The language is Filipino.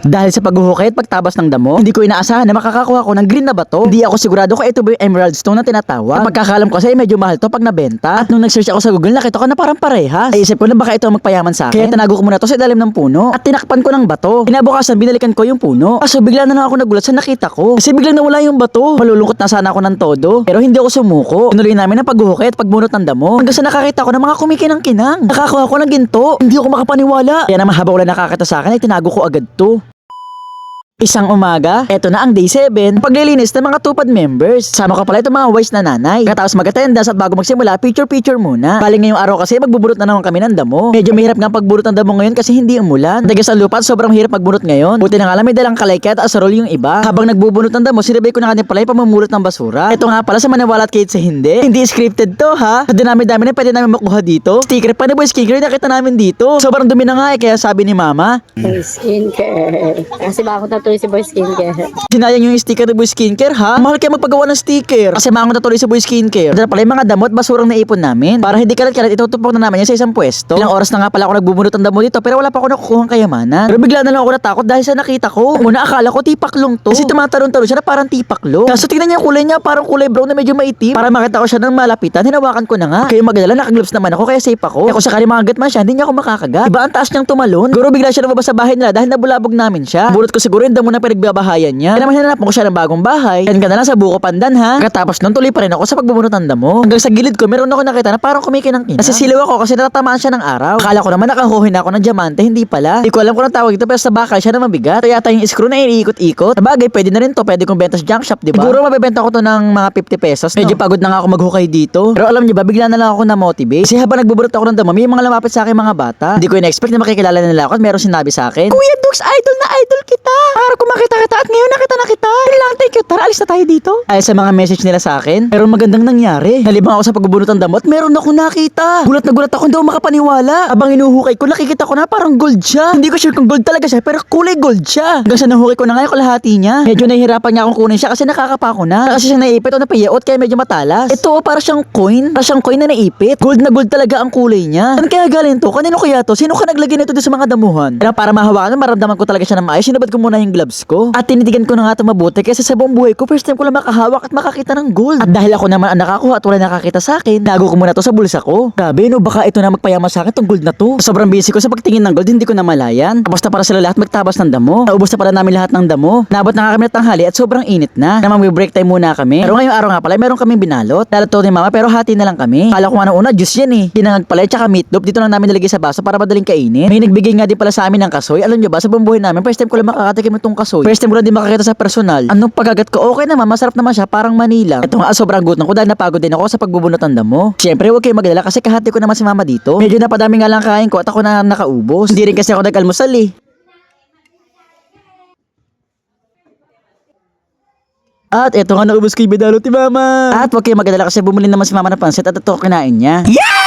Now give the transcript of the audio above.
Dahil sa paghuhukay at pagtabas ng damo, hindi ko inaasahan na makakakuha ko ng green na bato. Hindi ako sigurado kung ito ba yung emerald stone na tinatawag. Sa pagkakalam ko kasi medyo mahal to pag nabenta. At nung nag-search ako sa Google, nakita ko na parang parehas. Ay isip ko na baka ito ang magpayaman sa akin. Kaya tinago ko muna to sa ilalim ng puno at tinakpan ko ng bato. Kinabukasan binalikan ko yung puno. Kaso bigla na lang ako nagulat sa nakita ko. Kasi biglang nawala yung bato. Malulungkot na sana ako ng todo. Pero hindi ako sumuko. Tinuloy namin ang paghuhukay at pagbunot ng damo. Hanggang sa nakakita ko ng mga kumikinang-kinang. Nakakuha ko ng ginto. Hindi ako makapaniwala. Kaya naman habang wala nakakita sa akin ay tinago ko agad to. Isang umaga, eto na ang day 7, paglilinis ng mga tupad members. Sama ko pala itong mga wise na nanay. Katapos mag-attendance at bago magsimula, picture-picture muna. Bali ngayong araw kasi magbubunot na naman kami ng damo. Medyo mahirap nga pagbunot ng damo ngayon kasi hindi umulan. Dagas ang lupa at sobrang hirap magbunot ngayon. Buti na nga lang may dalang kalaykat at asarol yung iba. Habang nagbubunot ng damo, sinabay ko na kanina pala yung pamumulot ng basura. Ito nga pala sa maniwala at kahit sa hindi. Hindi scripted to ha. Sa dinami-dami na pwede namin makuha dito. Sticker pa na boy, sticker nakita namin dito. Sobrang dumi na nga kaya sabi ni mama. Skincare. Kasi baka ko si Boy Skincare. Sinayang yung sticker ng Boy Skincare ha? Mahal kaya magpagawa ng sticker. Kasi mga natuloy sa Boy Skincare. Dahil pala yung mga damot basurang naipon namin. Para hindi kalat-kalat itutupok na namin yan sa isang pwesto. Ilang oras na nga pala ako nagbubunot ng damo dito pero wala pa ako nakukuhang kayamanan. Pero bigla na lang ako natakot dahil sa nakita ko. Una akala ko tipaklong to. Kasi tumatalon-talon siya na parang tipaklo. Kaso tingnan niya yung kulay niya parang kulay brown na medyo maitim. Para makita ko siya ng malapitan, hinawakan ko na nga. Kaya magalala nakagloves naman ako kaya safe ako. Kaya kung sakali mga gatman siya, hindi niya ako makakagat. Iba ang taas niyang tumalon. Siguro bigla siya lumabas sa bahay nila dahil nabulabog namin siya. Bunot ko siguro yung damo na pinagbabahayan niya. Kaya naman hinanapan ko siya ng bagong bahay. Yan ka na lang sa buko pandan ha. Katapos nun tuloy pa rin ako sa pagbubunot ng damo. Hanggang sa gilid ko meron ako nakita na parang kumikinang-kinang. Nasisilaw ako kasi natatamaan siya ng araw. Akala ko naman nakahuhin na ako ng diamante, hindi pala. Hindi ko alam kung ang tawag ito pero sa bakal siya na mabigat. Kaya yata yung screw na iniikot-ikot. Sabagay, pwede na rin to. Pwede kong benta sa junk shop, di ba? Siguro mabebenta ko to ng mga 50 pesos. Medyo pagod na nga ako maghukay dito. Pero alam niyo ba, bigla na lang ako na-motivate. Kasi habang nagbubunot ako ng damo, may mga lumapit sa akin mga bata. Hindi ko in-expect na makikilala nila ako at meron sinabi sa akin, Kuya Dux, idol na idol kita. Para ko makita kita at ngayon nakita na kita. Kailangan thank you. Tara, alis na tayo dito. Ay sa mga message nila sa akin, pero magandang nangyari. Nalibang ako sa pagbubunot ng damo at meron ako nakita. Gulat na gulat ako, hindi ako makapaniwala. Habang inuhukay ko, nakikita ko na parang gold siya. Hindi ko sure kung gold talaga siya, pero kulay gold siya. Hanggang sa nahukay ko na nga yung kalahati niya. Medyo nahihirapan niya akong kunin siya kasi nakakapa ko na. Kasi siya naipit o napayaot kaya medyo matalas. Ito, para siyang coin. Para siyang coin na naipit. Gold na gold talaga ang kulay niya. Saan kaya galing to? Kanino kaya to? Sino ka naglagay nito sa mga damuhan? Kaya para mahawakan, maramdaman ko talaga siya na maayos. Sinabad ko muna yung gloves ko. At tinitigan ko na nga ito mabuti kasi sa buong buhay ko, first time ko lang makahawak at makakita ng gold. At dahil ako naman ang nakakuha at wala nakakita sa akin, tago ko muna to sa bulsa ko. Grabe no, baka ito na magpayama sa akin tong gold na to. Sobrang busy ko sa pagtingin ng gold, hindi ko na malayan. Tapos na para sila lahat magtabas ng damo. Naubos na pala namin lahat ng damo. Naabot na nga kami ng tanghali at sobrang init na. Naman may break time muna kami. Pero ngayong araw nga pala, meron kaming binalot. Lalato ni mama pero hati na lang kami. Kala ko nga una, juice yan eh. Kinangag pala tsaka meatloaf. Dito lang namin nilagay sa baso para madaling kainin. May nagbigay nga din pala sa amin ng kasoy. Alam nyo ba, sa buong buhay namin, first time ko lang makakatikim itong kasoy. First time ko lang din makakita sa personal. Anong pagagat ko, okay naman, masarap naman siya, parang Manila. Ito nga, sobrang gutom ko dahil napagod din ako sa pagbubunot ng damo. Siyempre, huwag kayo magalala kasi kahati ko naman si mama dito. Medyo napadami nga lang kain ko at ako na nakaubos. Hindi rin kasi ako nag-almusal eh. At eto nga naubos ko yung binalot ni mama. At huwag kayo magalala kasi bumili naman si mama ng pansit at ito kinain niya. Yeah!